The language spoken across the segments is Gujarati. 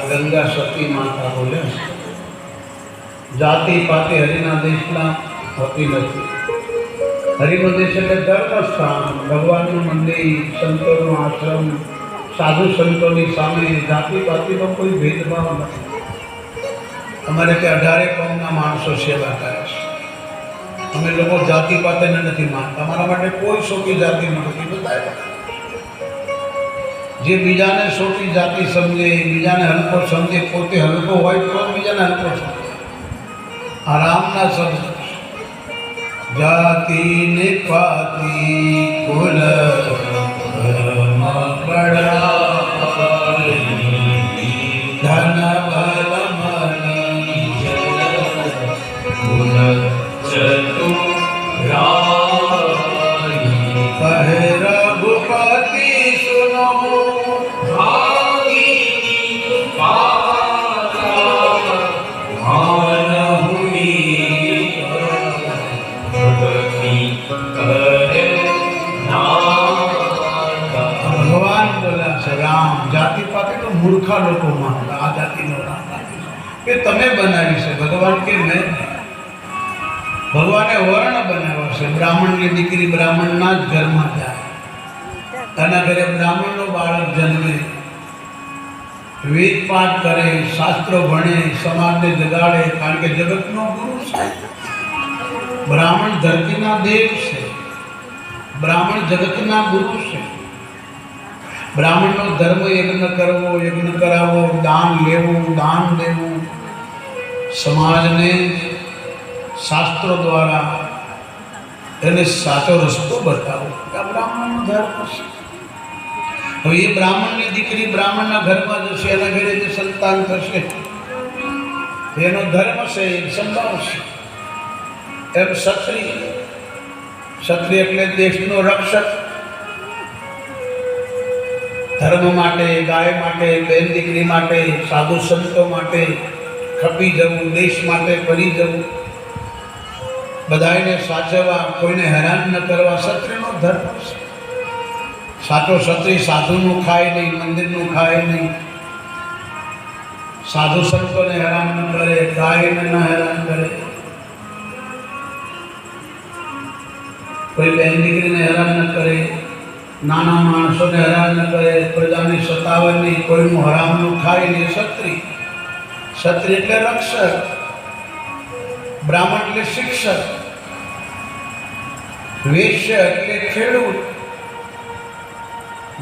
गंगा सती माता बोले जाति पाति हरिना देशना होती नहीं। हरिनो देश એટલે ધર્મ સ્થાન, ભગવાનનું મંદિર, સંતોનો આશ્રમ, સાધુ સંતોની સામે જાતિ પાતિનો કોઈ ભેદભાવ નથી। અમારે ત્યાં 18 કોમના માણસો સેવા કરે છે। અમે લોકો જાતિ પાતિને નથી માનતા। અમારા માટે કોઈ સોટી જાતિ નથી। બતાવ્યા જે બીજાને સોટી જાતિ સમજે, બીજાને હલકો સમજે, પોતે હલકો હોય તો બીજાને હલકો સમજે। આરામના શબ્દ जाति निपाति कुल धर्म बड़ा धन बल मणि कुल चतुराई कहे रघुपति सुनो भगवान बोला છે રામ જાતિ પાતિ તો મૂર્ખા લોકો માનતા। આ જાતિનો રામ કે તમે બનાવી છે। ભગવાન કે મેં ભગવાને વર્ણ બનાવ્યો છે। બ્રાહ્મણની દીકરી બ્રાહ્મણના જ ઘરમાં જાય, તેના ઘરે બ્રાહ્મણનો બાળક જન્મે, વેદ પાઠ કરે, શાસ્ત્રો ભણે, સમાજને જગાડે, કારણ કે જગતનો ગુરુ છે। બ્રાહ્મણ ધરતીના દેવ છે, બ્રાહ્મણ જગતના ગુરુ છે। બ્રાહ્મણનો ધર્મ યજ્ઞ કરવો, યજ્ઞ કરાવવો, દાન લેવું, દાન દેવું, સમાજને શાસ્ત્રો દ્વારા એને સાચો રસ્તો બતાવો, આ બ્રાહ્મણનો ધર્મ છે। હવે એ બ્રાહ્મણની દીકરી બ્રાહ્મણના ઘરમાં જશે, એના ઘરે જે સંતાન થશે એનો ધર્મ છે, એ સંભાળશે। એમ ક્ષત્રિય, ક્ષત્રિય એટલે દેશનો રક્ષક। ધર્મ માટે, ગાય માટે, બેન દીકરી માટે, સાધુ સંતો માટે ખપી જવું, દેશ માટે કરી જવું, બધાને સાચવવા, કોઈને હેરાન ન કરવા, ક્ષત્રિયનો ધર્મ છે। સાચો ક્ષત્રિય સાધુનું ખાય નહીં, મંદિરનું ખાય નહીં, સાધુ સંતોને હેરાન ન કરે, ગાયને ન હેરાન કરે, કોઈ બેન દીકરીને હેરાન ન કરે, નાના માણસોને હેરાન ન કરે, પ્રજાને સતાવે નહીં, કોઈનું હરામનું ખાય નહીં। ક્ષત્રિય, ક્ષત્રિય એટલે રક્ષક, બ્રાહ્મણ એટલે શિક્ષક, વૈશ્ય એટલે ખેડૂત,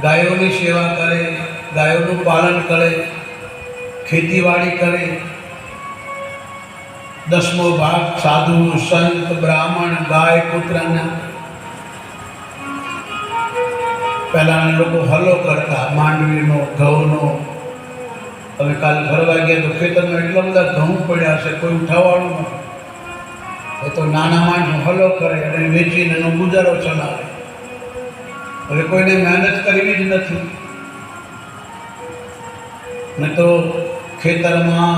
ગાયોની સેવા કરે, ગાયોનું પાલન કરે, ખેતીવાડી કરે। 10મો ભાગ સાધુ સંત બ્રાહ્મણ ગાય પુત્રના। પહેલાના લોકો હલો કરતા, માંડવીનો, ઘઉંનો। હવે કાલે ફરવા ગયા તો ખેતરમાં એટલા બધા ઘઉં પડ્યા છે, કોઈ ઉઠાવવાનું નથી। એ તો નાના માણસો હલો કરે અને વેચીને એનો ગુજારો ચલાવે। હવે કોઈને મહેનત કરવી જ નથી। ને તો ખેતરમાં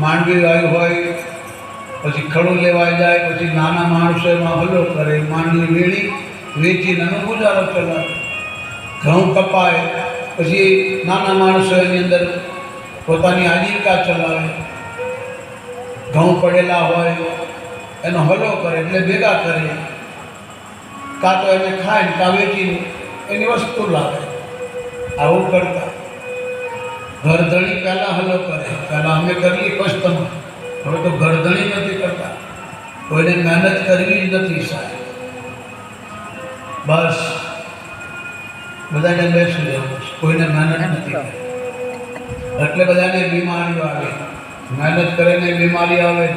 માંડવી વાવી હોય, પછી ખડું લેવાઈ જાય, પછી નાના માણસો એમાં હલો કરે, માંડવી વેળી વેચીને એનો ગુજારો ચલાવે। ઘઉં કપાય પછી નાના માણસો એની અંદર પોતાની આજીવિકા ચલાવે। ઘઉં પડેલા હોય એનો હલો કરે એટલે ભેગા કરે, કાં તો એને ખાય, કાં વેચીને એની વસ્તુ લાવે। આવું કરતા। ઘરધણી પહેલાં હલો કરે, પહેલાં અમે કરીએ કસ્ટમર, હવે તો ઘરધણી નથી કરતા, કોઈને મહેનત કરવી જ નથી સાહેબ। બસ બધાને બેસી જવું, કોઈને મહેનત નથી કરવી, એટલે બધાને બીમારીઓ આવે। મહેનત કરીને બીમારી આવે।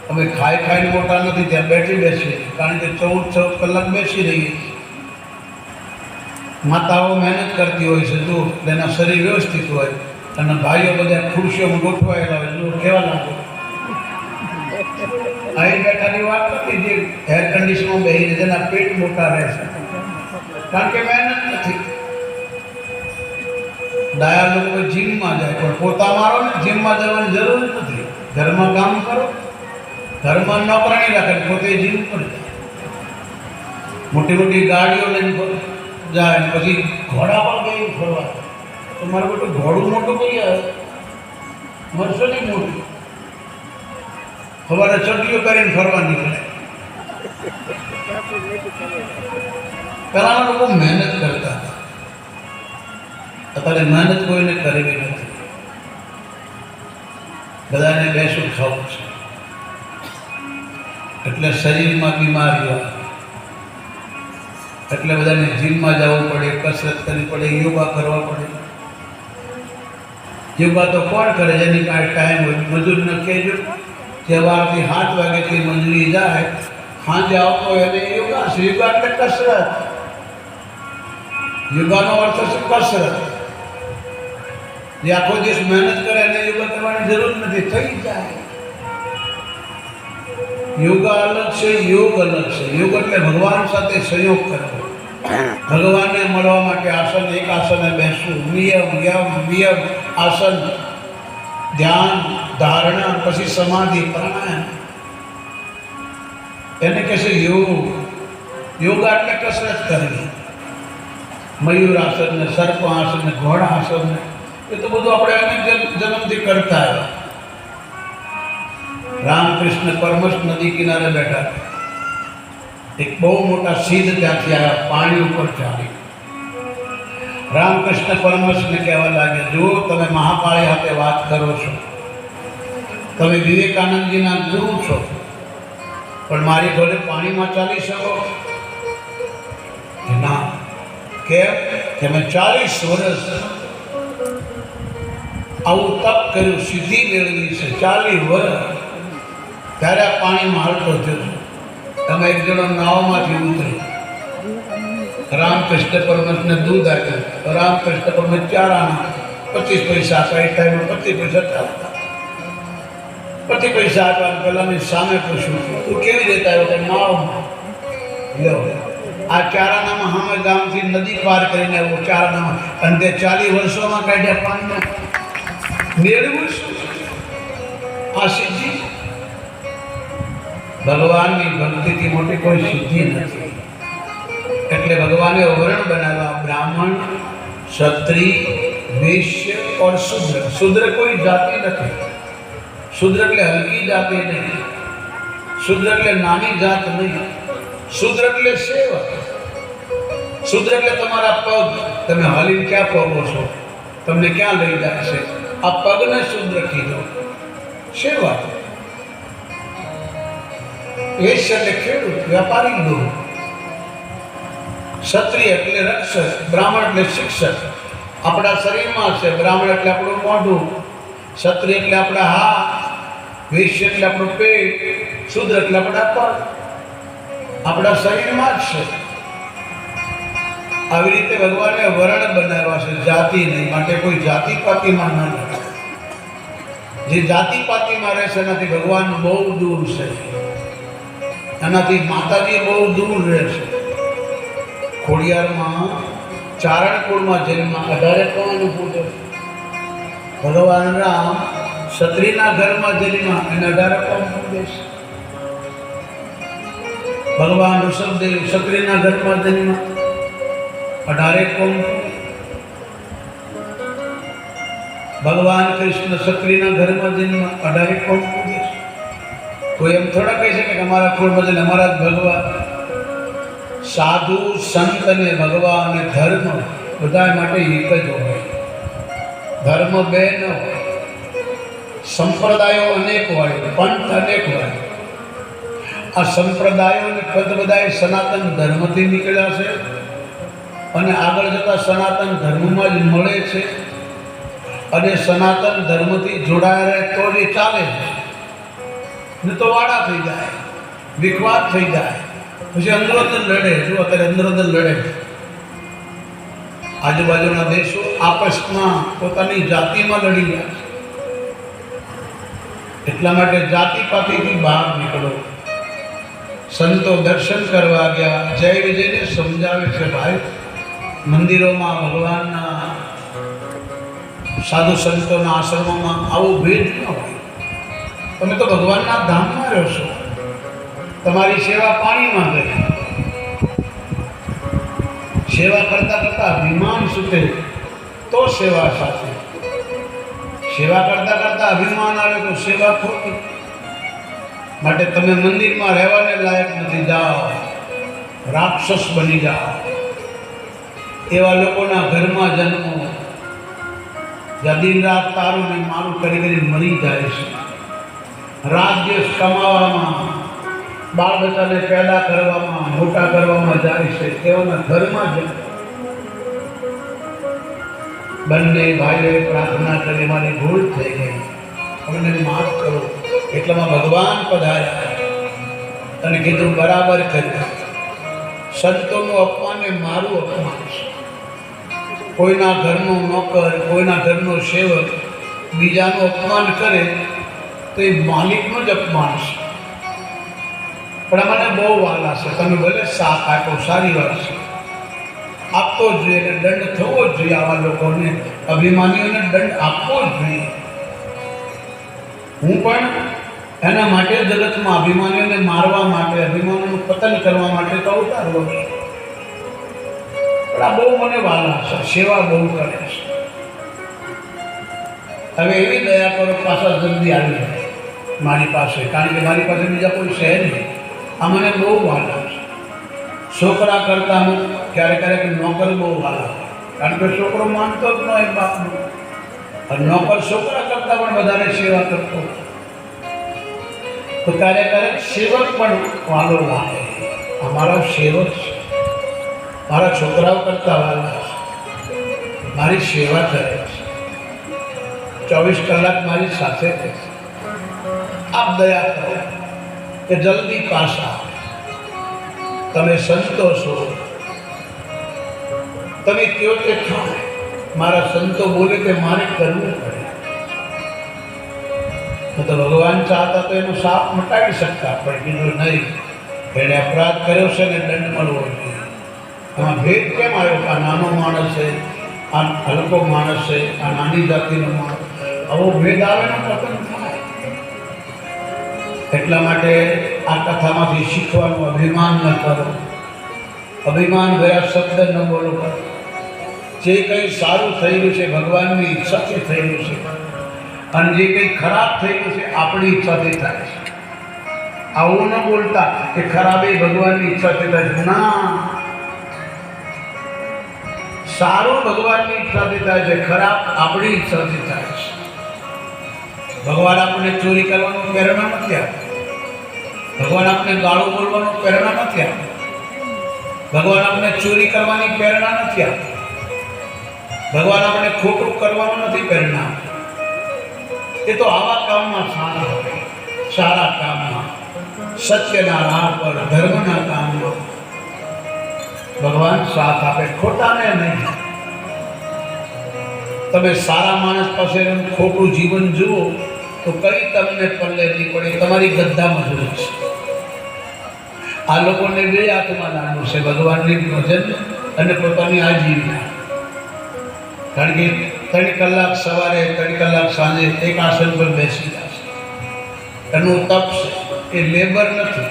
અમે ખાઈ ખાઈને મોટા નથી ત્યાં, બેઠી બેસીએ, કારણ કે 14 કલાક બેસી રહીએ। માતાઓ મહેનત કરતી હોય છે, જો એના શરીર વ્યવસ્થિત હોય, અને ભાઈઓ બધા ખુરશીઓમાં ગોઠવાયેલા હોય, જો કેવા લાગે। અહીં બેઠાની વાત નથી, જે એર કન્ડિશનમાં બેસીને જેના પેટ મોટા રહે છે, કારણ કે મહેનત નથી. ડાયા લોકો જીમમાં જાય, પણ પોતા મારો ને જીમમાં જવાની જરૂર નથી. ઘરમાં કામ કરો, ઘરમાં નોકરાણી રાખે, પોતે જીમ પર જાય. મોટી મોટી ગાડીઓ લઈને જાય, પછી ઘોડા પર ગઈ ફરવા. તો મારું બેટું ઘોડું મોટું કરી આવે, મરશો નહીં મોટું. સવારે ચટીઓ કરીને ફરવા નીકળે. પહેલાના લોકો મહેનત કરતા હતા, અત્યારે મહેનત કોઈને કરવી નથી. બધાને બેસું ખાવું છે, એટલે શરીરમાં બીમારીઓ આવે. એટલે બધાને જીમમાં જવું પડે, કસરત કરવી પડે, યોગા કરવા પડે. યોગા તો કોણ કરે જેની પાસે ટાઈમ હોય? મજૂરને કહેજો, સવારથી 7 વાગ્યાથી મજૂરી જાય, સાંજે આવતો હોય એને યોગા છે. યોગા એટલે કસરત. યોગાનો અર્થ છે કસરત. જે આખો દિવસ મહેનત કરે એને યોગા કરવાની જરૂર નથી, થઈ જાય. યોગા અલગ છે, યોગ અલગ છે. યોગ એટલે ભગવાન સાથે સહયોગ કરવો, ભગવાનને મળવા માટે આસન, એક આસને બેસવું, નિયમ યમ વિયમ આસન, ધ્યાન, ધારણા, પછી સમાધિ, પ્રાણાયામ, એને કહેશે યોગ. યોગા એટલે કસરત કરવી. મયુર આસન ને, સર્પ આસન ને, ઘોડા આસન ને, એ તો બધું આપણે અનેક જન્મથી કરતા આવ્યા. રામકૃષ્ણ પરમહંસ નદી કિનારે બેઠા, એક બહુ મોટા સિદ્ધ ત્યાંથી આવ્યા, પાણી ઉપર ચાલી. રામકૃષ્ણ પરમહંસને કહેવા લાગ્યા, જો તમે મહાકાળી સાથે વાત કરો છો, તમે વિવેકાનંદજીના ગુરુ છો, પણ મારી ઘરે પાણીમાં ચાલી શકો? ના. કેમ? કે મેં 40 વર્ષ આવું તપ કર્યું, સિદ્ધિ મેળવી છે. 40 વર્ષ ત્યારે આ પાણીમાં હાલતો થયો. તમે એક જણો નાવમાંથી ઉતરી, રામકૃષ્ણ પરમહંસને દૂધ આપ્યું, રામકૃષ્ણ પરમહંસ 4 આના 25 પૈસા આપ્યા. એ ટાઈમે 25 પૈસા ચાલતા. 25 પૈસા આપ્યા. પેલાની સામે પૂછ્યું, તું કેવી રીતે આવ્યો? કે નાવમાં. લ્યો, આ 4 આનામાં સામે ગામથી નદી પાર કરીને આવ્યો, 4 આનામાં. અને તે 40 વર્ષોમાં કાઢ્યા પાણીમાં. મેળવું શું? આ સિદ્ધિ. ભગવાનની ભક્તિથી મોટી કોઈ સિદ્ધિ નથી. એટલે ભગવાને વર્ણ બનાવ્યા, બ્રાહ્મણ, ક્ષત્રિય, વૈશ્ય और शूद्र. शूद्र કોઈ જાતિ નથી. शूद्र એટલે હલકી જાતિ નહીં, शूद्र એટલે નાની જાત નહીં, शूद्र એટલે સેવક. शूद्र એટલે તમારા પગ, તમે હાલીને ક્યાં પગો છો, તમને ક્યાં લઈ જાય છે, આ પગને शूद्र કીધો. સેવક. વૈશ્ય એટલે ખેડૂત, વ્યાપારી લોકો. ક્ષત્રિય એટલે રક્ષક, બ્રાહ્મણ એટલે શિક્ષક. આપણા શરીરમાં છે. બ્રાહ્મણ એટલે આપણું મોઢું, ક્ષત્રિય એટલે આપણા હાથ, વૈશ્ય એટલે આપણું પેટ, શૂદ્ર એટલે આપણા પગ. આપણા શરીરમાં જ છે. આવી રીતે ભગવાને વર્ણ બનાવ્યા છે, જાતિ નહીં. માટે કોઈ જાતિ પાતિમાં ન રહે. જે જાતિ પાતિમાં રહે છે એનાથી ભગવાન બહુ દૂર છે, એનાથી માતાજી બહુ દૂર રહે છે. ખોડિયારમાં ચારણકુળમાં જન્મ, 18 કોવાનું પૂજે. ભગવાન રામ ક્ષત્રિયના ઘરમાં જન્મ, એને 18 કોમ પૂજે છે. ભગવાન ઋષભદેવ ક્ષત્રિયના ઘરમાં જન્મ, 18 કોમ. ભગવાન કૃષ્ણ ક્ષત્રિયના ઘરમાં જન્મ, 18 કોમ પૂજે છે. કોઈ એમ થોડા કહી શકે કે અમારા કુળમાં જઈને અમારા જ ભગવાન. સાધુ, સંત અને ભગવાન અને ધર્મ બધા માટે એક જ હોય. ધર્મ બે ન હોય. સંપ્રદાયો અનેક હોય, પંથ અનેક હોય. આ સંપ્રદાયો અને પંથ બધા સનાતન ધર્મથી નીકળ્યા છે અને આગળ જતા સનાતન ધર્મમાં જ મળે છે. અને સનાતન ધર્મથી જોડાયા રહે તો જ ચાલે છે, ને તો વાડા થઈ જાય, વિખવાદ થઈ જાય, પછી અંદર અંદર લડે. જો અત્યારે અંદર અંદર લડે. આજુબાજુના દેશો આપસમાં પોતાની જાતિમાં લડી રહ્યા છે. એટલા માટે જાતિ પાતિથી બહાર નીકળો. સંતો દર્શન કરવા ગયા. જય વિજયને સમજાવે છે, ભાઈ મંદિરોમાં ભગવાનના સાધુ સંતોના આશ્રમોમાં આવું ભેદ ન હોય. તમે તો ભગવાનના ધામમાં રહો છો. તમારી સેવા પાણીમાં ગઈ. સેવા કરતા કરતા અભિમાન છૂટે તો સેવા સાથે. સેવા કરતા કરતા અભિમાન આવે તો સેવા ખોટી. માટે તમે મંદિરમાં રહેવાને લાયક નથી. જાઓ, રાક્ષસ બની જાઓ. એવા લોકોના ઘરમાં જન્મો, જ્યાં દિન રાત તારું ને મારું કરી કરી મરી જાય છે. રાત દિવસ કમાવામાં, બાળ બચ્ચાને પેદા કરવામાં, મોટા કરવામાં જાય છે. એવાના ઘરમાં જ બંને ભાઈઓએ પ્રાર્થના કરી, મારી ભૂલ થઈ ગઈ, અમને માફ કરો. એટલામાં ભગવાન પધાર્યા અને કીધું બરાબર કર્યું. સંતોનું અપમાન એ મારું અપમાન છે. કોઈના ઘરનો નોકર, કોઈના ઘરનો સેવક બીજાનું અપમાન કરે તો એ માલિકનું જ અપમાન છે. પણ મને બહુ વાલા છે. તમે ભલે સાથ આપો, સારી વાત છે, આપવો જ જોઈએ. અને દંડ થવો જ જોઈએ. આવા લોકોને, અભિમાનીઓને દંડ આપવો જ જોઈએ. હું પણ એના માટે જગતમાં અભિમાનીઓને મારવા માટે, અભિમાનીઓનું પતન કરવા માટે તો અવતારવો છે. પણ આ બહુ મને વાલા છે, સેવા બહુ કરે છે. હવે એવી દયા કરો, પાછા જલ્દી આવી જાય મારી પાસે, કારણ કે મારી પાસે બીજા કોઈ છે નહીં. આ મને બહુ વાલા છે. છોકરા કરતા હું ક્યારેક ક્યારેક નોકર બહુ વાલા, કારણ કે છોકરો માનતો જ ન હોય બાપનું. અને નોકર છોકરા કરતા પણ વધારે સેવા કરતો. તો ક્યારેક ક્યારેક સેવક પણ વાલો લાગે. અમારા સેવક છે, મારા છોકરાઓ કરતા વાલા છે, મારી સેવા કરે છે, 24 કલાક મારી સાથે છે. આપ દયા કરો કે જલ્દી પાછા. તમે સંતો છો, તમે કયો તે થાય. મારા સંતો બોલે કે મારે કરવું પડે. તો ભગવાન ચાહતા તો એનો શાપ મટાવી શકતા, પણ કીધું નહીં, એણે અપરાધ કર્યો છે ને દંડ મળવો જોઈએ. એમાં ભેદ કેમ આવ્યો? આ નાનો માણસ છે, આ હલકો માણસ છે, આ નાની જાતિનો માણસ. આવો ભેદ આવે ને પતન થાય. એટલા માટે આ કથામાંથી શીખવાનું, અભિમાન ન કરો. અભિમાન ભર્યા શબ્દ ન બોલો. જે કંઈ સારું થયેલું છે ભગવાનની ઈચ્છાથી થયેલું છે, અને જે કંઈ ખરાબ થયેલું છે આપણી ઈચ્છાથી થાય છે. આવું ન બોલતા કે ખરાબ એ ભગવાનની ઈચ્છાથી થાય છે. ના, સારું ભગવાનની ઈચ્છાથી થાય છે, ખરાબ આપણી ઈચ્છાથી થાય છે. ભગવાન આપણને ચોરી કરવાનું પ્રેરણા નથી આપતા. ભગવાન આપણને ગાળો બોલવાનું પ્રેરણા નથી આપતા. ભગવાન આપણને ચોરી કરવાની પ્રેરણા નથી આપતા. ભગવાન આપણને ખોટું કરવાનું નથી પ્રેરણા આપતા. એ તો આવા કામમાં સાથ આપે, સારા કામમાં, સત્યના રાહ પર, ધર્મના કામમાં ભગવાન સાથ આપે, ખોટાને નહીં. તમે સારા માણસ પાસે ખોટું જીવન જુઓ તો કઈ તમને પલ્લે નહીં પડે. તમારી ગદ્દા મજૂરી છે. આ લોકોને બે હાથમાં નાનું છે, ભગવાનની ભજન અને પોતાની આજીવિકા. કારણ કે 3 કલાક સવારે, 3 કલાક સાંજે એક આસન પર બેસી જશે. એનું તપ છે, એ લેબર નથી.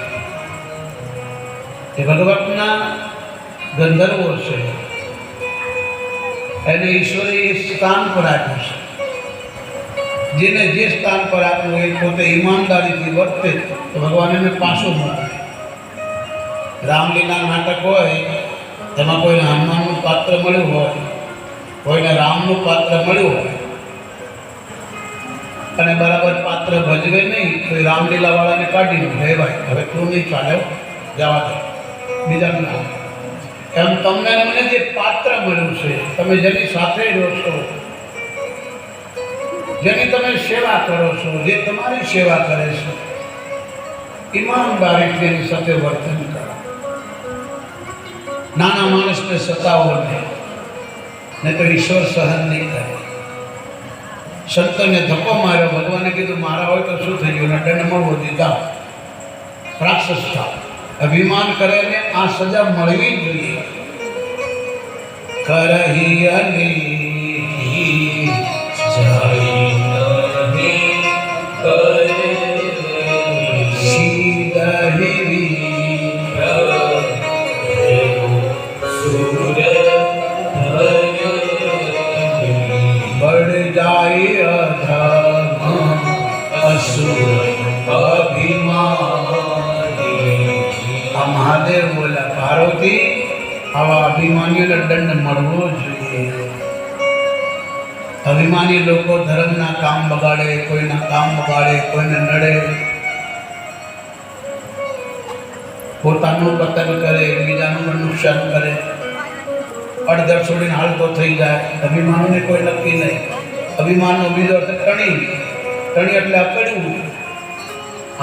એ ભગવાનના ગંધર્વો છે. એને ઈશ્વરે એ સ્થાન પર આપ્યું છે. જેને જે સ્થાન પર આપ્યું એ પોતે ઈમાનદારીથી વર્તે તો ભગવાન એને પાછો મોકલે. રામલીલા નાટક હોય, એમાં કોઈને હનુમાનનું પાત્ર મળ્યું હોય, કોઈને રામનું પાત્ર મળ્યું હોય, અને બરાબર પાત્ર ભજવે નહીં તો એ રામલીલા વાળાને કાઢી દે, ભાઈ હવે તું નહીં ચાલે, જવા દે, બીજાનું નામ. એમ તમને મને જે પાત્ર મળ્યું છે, તમે જેની સાથે રહો છો, જેની તમે સેવા કરો છો, જે તમારી સેવા કરે છે, ઈમાનદારીથી એની સાથે વર્તન કરો. નાના માણસને સતાવો નહીં તો ઈશ્વર સહન નહીં કરે. સંતોને ધક્કો માર્યો, ભગવાને કીધું મારા હોય તો શું થઈ ગયું, દંડ મળવો દીધા, રાક્ષસ થાવ. અભિમાન કરે ને આ સજા મળવી જ જોઈએ. કરહી અનેકી જાય નહીં કરે સીધહી बढ़ जाए अधर्म असुर अभिमानी. આ મહાદેવ બોલ્યા પાર્વતી આવા અભિમાનીઓને દંડ મળવો જોઈએ. અભિમાની લોકો ધર્મના કામ બગાડે, કોઈના કામ બગાડે, કોઈને નડે, પોતાનું પતન કરે, બીજાનું પણ નુકસાન કરે, અડધર છોડીને હાલતો થઈ જાય. અભિમાનને કોઈ નક્કી નહીં. અભિમાનનો બીજો અર્થ ટણી. ટણી એટલે અકડ્યું.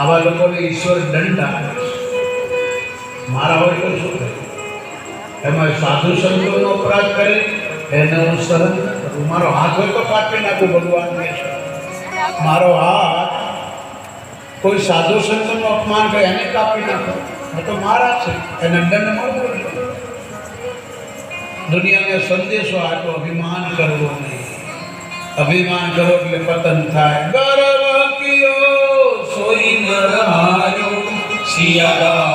આવા લોકોને ઈશ્વર દંડ આપે છે. મારા હોય તો શું કરે? એમાં સાધુ સંતોનો અપરાધ કરે એને હું સહન ન કરું. મારો હાથ હોય તો કાપી નાખું. ભગવાન કહે છે મારો હાથ કોઈ સાધુ સંતોનું અપમાન કરે એને કાપી નાખો. તો મારા છે, એને દંડ મળવો જોઈએ. દુનિયાને સંદેશો આપ્યો અભિમાન કરવો નહીં. અભિમાન કરો એટલે પતન થાય. ગર્વ કિયો સોઈ નર હાર્યો સિયારા